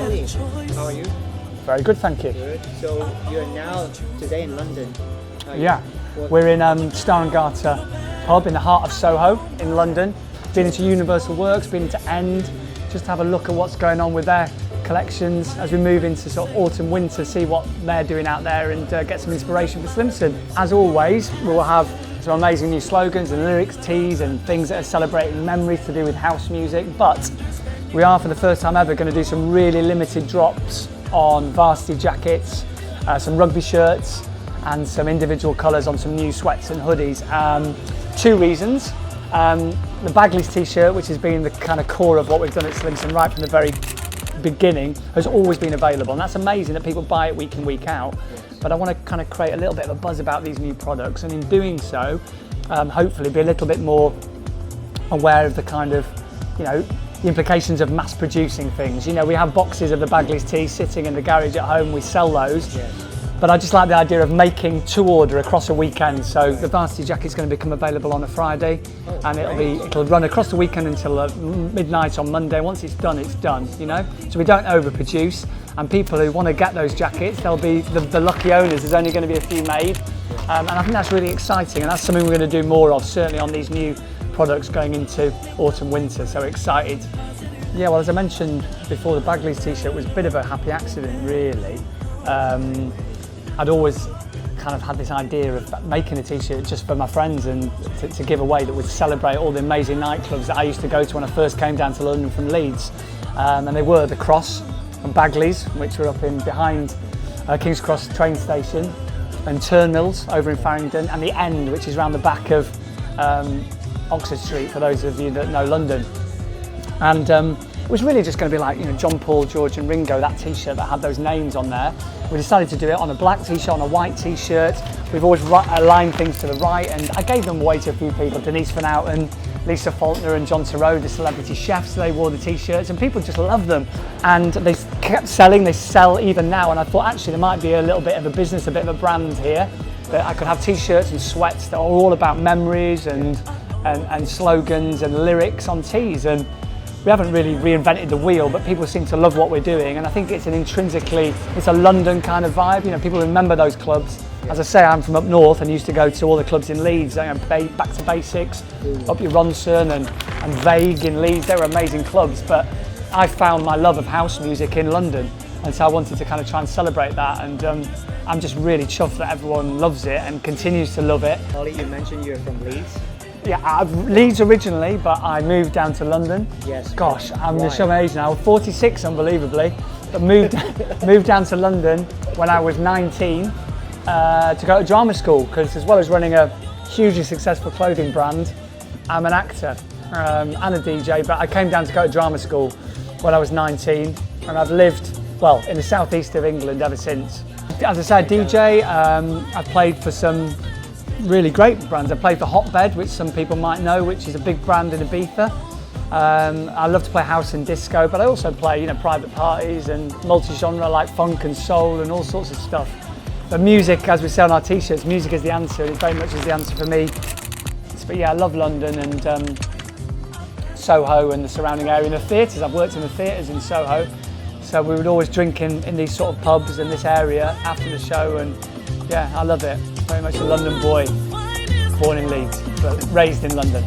Ollie, how are you? Very good, thank you. Good. So you're now today in London. Yeah, we're in Star and Garter pub in the heart of Soho in London. Been into Universal Works, been into End, just to have a look at what's going on with their collections as we move into sort of autumn, winter, see what they're doing out there and get some inspiration for Slimson. As always, we will have some amazing new slogans and lyrics, teas and things that are celebrating memories to do with house music, but we are for the first time ever going to do some really limited drops on varsity jackets, some rugby shirts and some individual colours on some new sweats and hoodies. Two reasons. The Bagley's t-shirt, which has been the kind of core of what we've done at Slimson right from the very beginning, has always been available, and that's amazing that people buy it week in, week out. But I want to kind of create a little bit of a buzz about these new products, and in doing so, hopefully be a little bit more aware of the kind of, the implications of mass producing things. We have boxes of the Bagley's tea sitting in the garage at home, we sell those. Yes. But I just like the idea of making to order across a weekend. So the varsity jacket's going to become available on a Friday, and it'll run across the weekend until midnight on Monday. Once it's done, So we don't overproduce, and people who want to get those jackets, they'll be the lucky owners. There's only going to be a few made, and I think that's really exciting, and that's something we're going to do more of, certainly on these new products going into autumn, winter. So excited. Yeah, well, as I mentioned before, the Bagley's t-shirt was a bit of a happy accident, really. I'd always kind of had this idea of making a t-shirt just for my friends and to give away that would celebrate all the amazing nightclubs that I used to go to when I first came down to London from Leeds. And they were the Cross and Bagley's, which were up in behind King's Cross train station, and Turnmills over in Farringdon, and the End, which is around the back of Oxford Street, for those of you that know London. And it was really just going to be like, John, Paul, George and Ringo, that t-shirt that had those names on there. We decided to do it on a black t-shirt, on a white t-shirt. We've always aligned things to the right, and I gave them away to a few people. Denise Van Outen, Lisa Faulkner and John Theroux, the celebrity chefs, they wore the t-shirts, and people just loved them. And they kept selling, they sell even now, and I thought actually there might be a little bit of a business, a bit of a brand here, that I could have t-shirts and sweats that are all about memories and slogans and lyrics on tees. And we haven't really reinvented the wheel, but people seem to love what we're doing, and I think it's it's a London kind of vibe. People remember those clubs. As I say, I'm from up north and used to go to all the clubs in Leeds, Back to Basics, Up Your Ronson and Vague in Leeds. They were amazing clubs, but I found my love of house music in London, and so I wanted to kind of try and celebrate that, and I'm just really chuffed that everyone loves it and continues to love it. Ollie, you mentioned you're from Leeds. Yeah, Leeds originally, but I moved down to London. Yes. Gosh, I'm the show age now, 46 unbelievably, but moved down to London when I was 19 to go to drama school, because as well as running a hugely successful clothing brand, I'm an actor and a DJ, but I came down to go to drama school when I was 19, and I've lived, in the southeast of England ever since. As I said, DJ, I've played for some really great brands. I played for Hotbed, which some people might know, which is a big brand in Ibiza. I love to play house and disco, but I also play, private parties and multi-genre like funk and soul and all sorts of stuff. But music, as we say on our t-shirts, music is the answer, and it very much is the answer for me. But yeah, I love London and Soho and the surrounding area, and the theatres. I've worked in the theatres in Soho, so we would always drink in these sort of pubs in this area after the show, and yeah, I love it. Very much a London boy, born in Leeds, but raised in London.